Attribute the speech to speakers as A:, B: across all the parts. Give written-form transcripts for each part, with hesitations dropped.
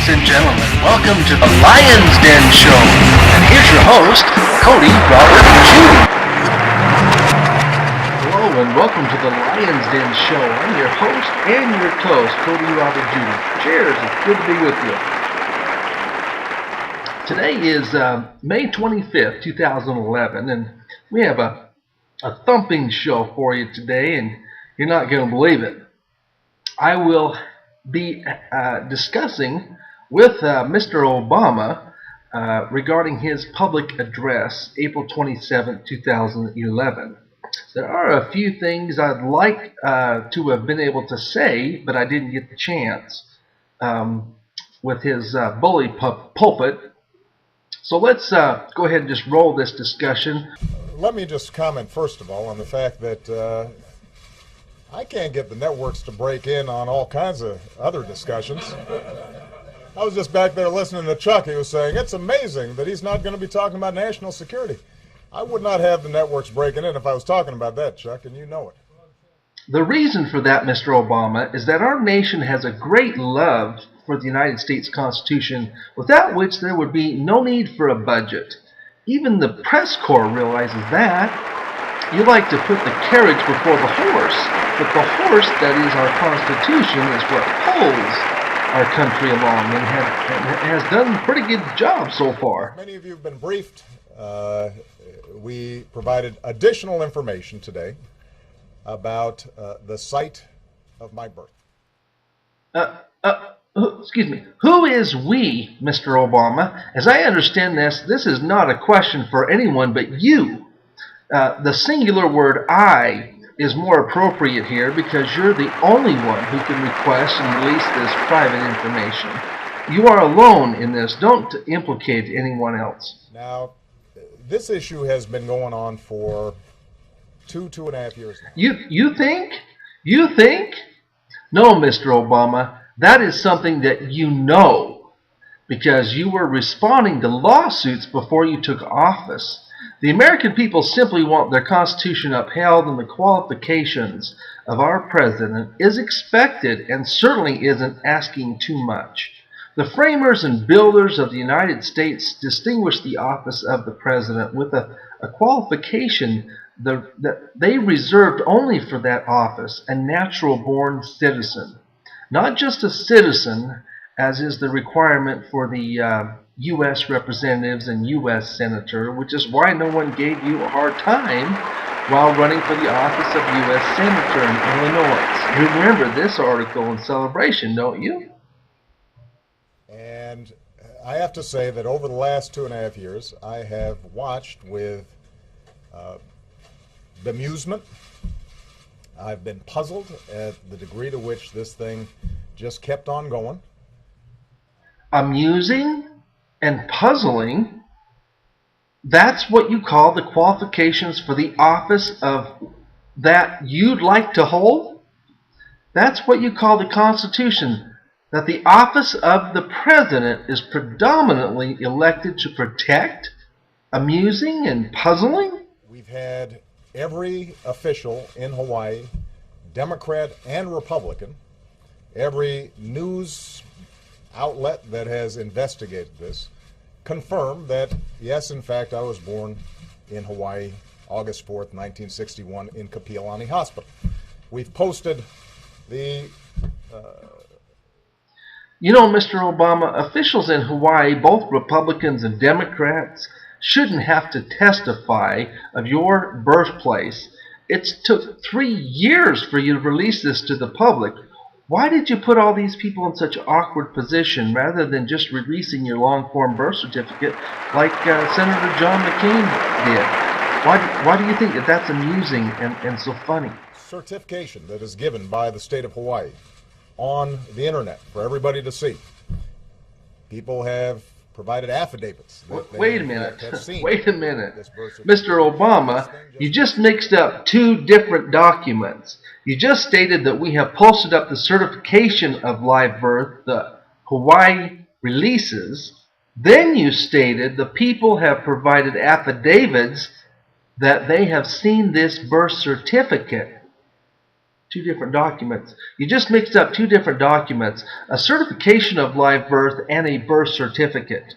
A: Ladies and gentlemen, welcome to the Lion's Den Show. And here's your host, Cody, Robert, and Judy. Hello and welcome to the Lion's Den Show. I'm your host and your toast, Cody, Robert, Judy. Cheers, it's good to be with you. Today is May 25th, 2011, and we have a thumping show for you today, and you're not going to believe it. I will be discussing with Mr. Obama regarding his public address, April 27, 2011. There are a few things I'd like to have been able to say, but I didn't get the chance with his bully pulpit. So let's go ahead and just roll this discussion.
B: Let me just comment, first of all, on the fact that I can't get the networks to break in on all kinds of other discussions. I was just back there listening to Chuck. He was saying, it's amazing that he's not going to be talking about national security. I would not have the networks breaking in if I was talking about that, Chuck, and you know it.
A: The reason for that, Mr. Obama, is that our nation has a great love for the United States Constitution, without which there would be no need for a budget. Even the press corps realizes that. You like to put the carriage before the horse, but the horse, that is our Constitution, is what pulls our country along and has done a pretty good job so far.
B: Many of you have been briefed. We provided additional information today about the site of my birth.
A: Excuse me. Who is we, Mr. Obama? As I understand this is not a question for anyone but you. The singular word I is more appropriate here because you're the only one who can request and release this private information. You are alone in this. Don't implicate anyone else.
B: Now, this issue has been going on for 2.5 years now.
A: You think? You think? No, Mr. Obama. That is something that you know because you were responding to lawsuits before you took office. The American people simply want their Constitution upheld, and the qualifications of our president is expected and certainly isn't asking too much. The framers and builders of the United States distinguished the office of the president with a qualification that they reserved only for that office, a natural-born citizen. Not just a citizen, as is the requirement for the U.S. representatives and U.S. senator, which is why no one gave you a hard time while running for the office of U.S. senator in Illinois. You remember this article in Celebration, don't you?
B: And I have to say that over the last 2.5 years, I have watched with bemusement. I've been puzzled at the degree to which this thing just kept on going.
A: Amusing and puzzling, that's what you call the qualifications for the office of that you'd like to hold? That's what you call the Constitution, that the office of the president is predominantly elected to protect? Amusing and puzzling?
B: We've had every official in Hawaii, Democrat and Republican, every news outlet that has investigated this, confirmed that, yes, in fact, I was born in Hawaii, August 4th, 1961, in Kapiolani Hospital. We've posted the...
A: You know, Mr. Obama, officials in Hawaii, both Republicans and Democrats, shouldn't have to testify of your birthplace. It took 3 years for you to release this to the public. Why did you put all these people in such an awkward position rather than just releasing your long-form birth certificate like Senator John McCain did? Why do you think that that's amusing and so funny?
B: Certification that is given by the state of Hawaii on the internet for everybody to see. People have provided affidavits.
A: Wait a minute. Wait a minute. Mr. Obama, you just mixed up two different documents. You just stated that we have posted up the certification of live birth, the Hawaii releases. Then you stated the people have provided affidavits that they have seen this birth certificate. Two different documents. You just mixed up two different documents, a certification of live birth and a birth certificate.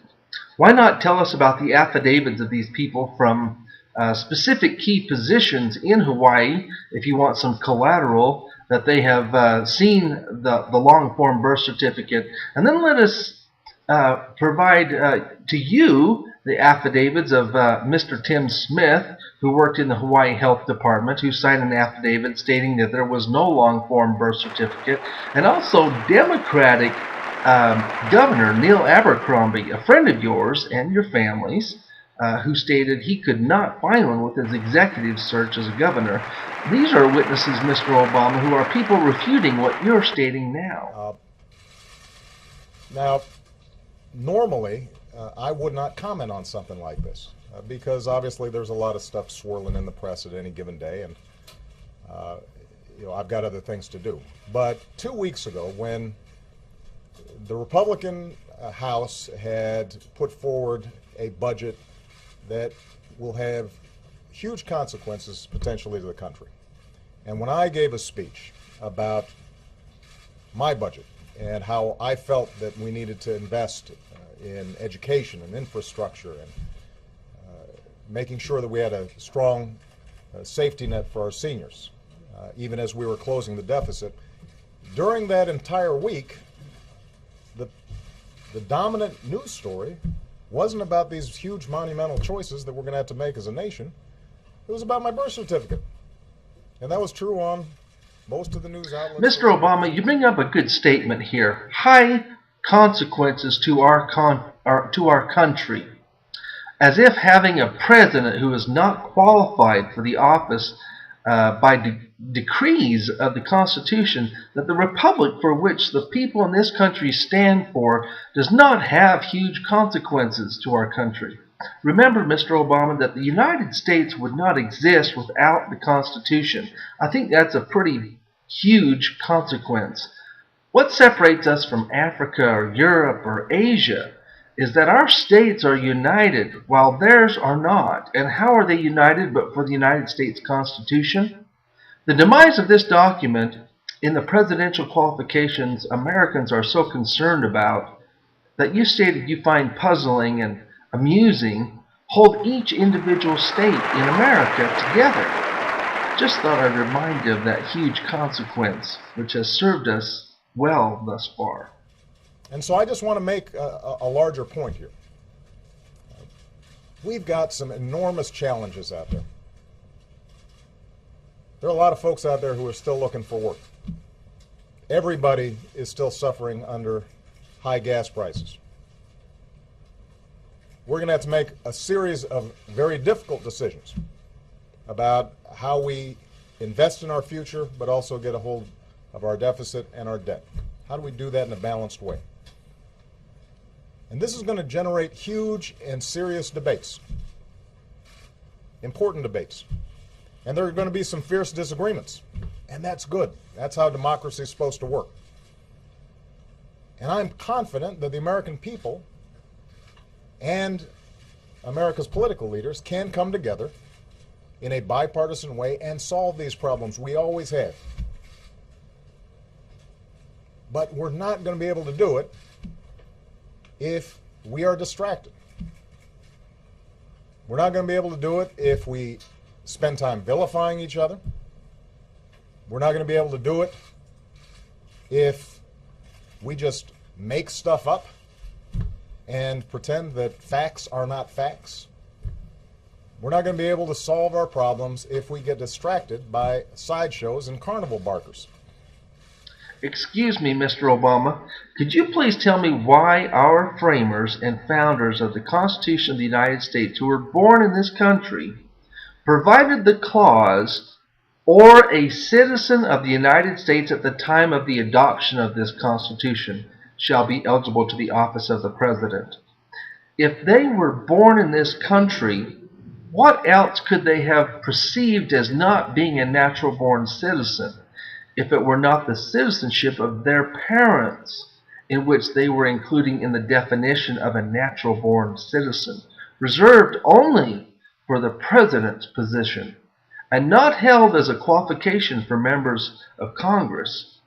A: Why not tell us about the affidavits of these people from specific key positions in Hawaii, if you want some collateral that they have seen the long form birth certificate, and then let us provide to you the affidavits of Mr. Tim Smith, who worked in the Hawaii Health Department, who signed an affidavit stating that there was no long form birth certificate, and also Democratic Governor Neil Abercrombie, a friend of yours and your family's, who stated he could not find one with his executive search as a governor. These are witnesses, Mr. Obama, who are people refuting what you're stating now.
B: Now, normally, I would not comment on something like this because obviously there's a lot of stuff swirling in the press at any given day, and I've got other things to do. But 2 weeks ago, when the Republican House had put forward a budget that will have huge consequences potentially to the country, and when I gave a speech about my budget and how I felt that we needed to invest in education and infrastructure and making sure that we had a strong safety net for our seniors, even as we were closing the deficit, during that entire week, the dominant news story wasn't about these huge monumental choices that we're going to have to make as a nation. It was about my birth certificate. And that was true on most of the news outlets.
A: Mr. Obama, you bring up a good statement here. High consequences to our country. As if having a president who is not qualified for the office by decrees of the Constitution, that the republic for which the people in this country stand for does not have huge consequences to our country. Remember, Mr. Obama, that the United States would not exist without the Constitution. I think that's a pretty huge consequence. What separates us from Africa or Europe or Asia is that our states are united while theirs are not. And how are they united but for the United States Constitution? The demise of this document in the presidential qualifications Americans are so concerned about that you stated you find puzzling and amusing hold each individual state in America together. Just thought I'd remind you of that huge consequence which has served us well thus far.
B: And so I just want to make a larger point here. We've got some enormous challenges out there. There are a lot of folks out there who are still looking for work. Everybody is still suffering under high gas prices. We're going to have to make a series of very difficult decisions about how we invest in our future, but also get a hold of our deficit and our debt. How do we do that in a balanced way? And this is going to generate huge and serious debates, important debates. And there are going to be some fierce disagreements. And that's good. That's how democracy is supposed to work. And I'm confident that the American people and America's political leaders can come together in a bipartisan way and solve these problems. We always have. But we're not going to be able to do it if we are distracted. We're not going to be able to do it if we spend time vilifying each other. We're not going to be able to do it if we just make stuff up and pretend that facts are not facts. We're not going to be able to solve our problems if we get distracted by sideshows and carnival barkers.
A: Excuse me, Mr. Obama, could you please tell me why our framers and founders of the Constitution of the United States, who were born in this country, provided the clause, or a citizen of the United States at the time of the adoption of this Constitution shall be eligible to the office of the President? If they were born in this country, what else could they have perceived as not being a natural-born citizen, if it were not the citizenship of their parents, in which they were including in the definition of a natural-born citizen, reserved only for the President's position? and not held as a qualification for members of Congress.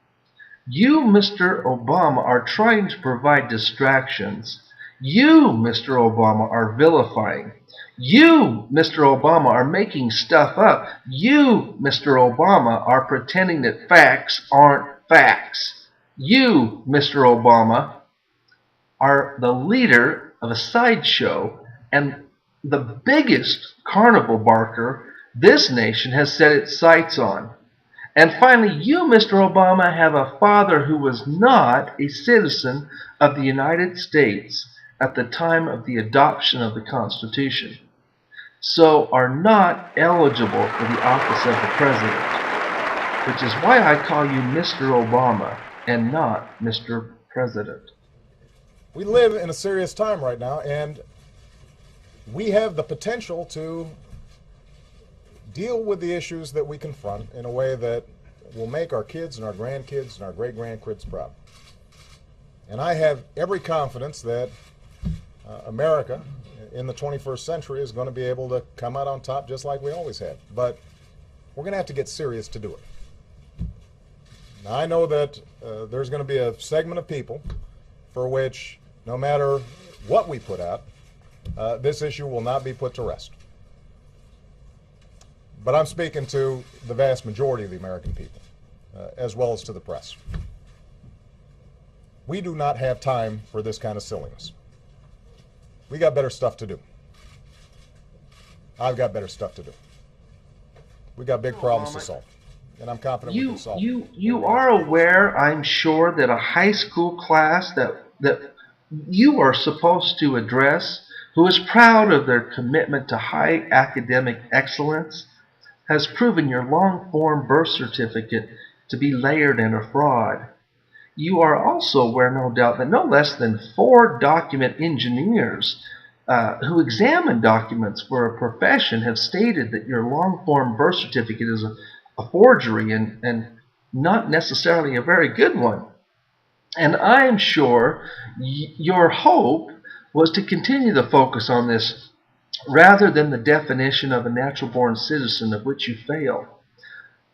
A: You, Mr. Obama, are trying to provide distractions. You, Mr. Obama, are vilifying. You, Mr. Obama, are making stuff up. You, Mr. Obama, are pretending that facts aren't facts. You, Mr. Obama, are the leader of a sideshow and the biggest carnival barker this nation has set its sights on. And finally, you, Mr. Obama, have a father who was not a citizen of the United States at the time of the adoption of the Constitution, so are not eligible for the office of the President, which is why I call you Mr. Obama and not Mr. President.
B: We live in a serious time right now, and we have the potential to deal with the issues that we confront in a way that will make our kids and our grandkids and our great-grandkids proud. And I have every confidence that America in the 21st century is going to be able to come out on top just like we always have. But we're going to have to get serious to do it. Now, I know that there's going to be a segment of people for which, no matter what we put out, this issue will not be put to rest. But I'm speaking to the vast majority of the American people, as well as to the press. We do not have time for this kind of silliness. We got better stuff to do. I've got better stuff to do. We got big problems to solve, and I'm confident we can solve them.
A: You are aware, I'm sure, that a high school class that you are supposed to address, who is proud of their commitment to high academic excellence, has proven your long-form birth certificate to be layered and a fraud. You are also aware, no doubt, that no less than 4 document engineers who examine documents for a profession have stated that your long-form birth certificate is a forgery and not necessarily a very good one. And I am sure your hope was to continue the focus on this rather than the definition of a natural-born citizen, of which you fail.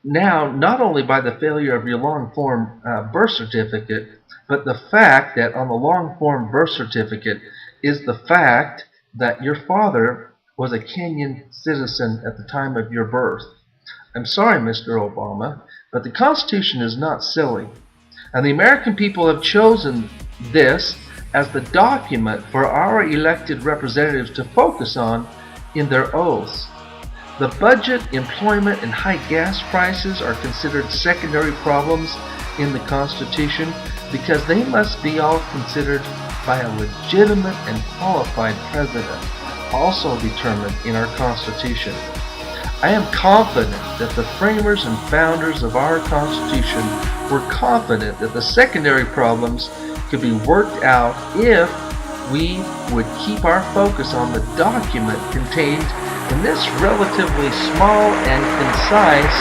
A: Now, not only by the failure of your long-form birth certificate, but the fact that on the long-form birth certificate is the fact that your father was a Kenyan citizen at the time of your birth. I'm sorry, Mr. Obama, but the Constitution is not silly. And the American people have chosen this as the document for our elected representatives to focus on in their oaths. The budget, employment, and high gas prices are considered secondary problems in the Constitution because they must be all considered by a legitimate and qualified president, also determined in our Constitution. I am confident that the framers and founders of our Constitution were confident that the secondary problems could be worked out if we would keep our focus on the document contained in this relatively small and concise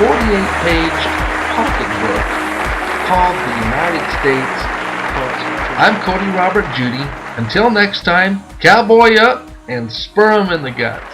A: 48-page pocketbook called the United States Constitution. I'm Cody Robert Judy. Until next time, cowboy up and spur 'em in the guts.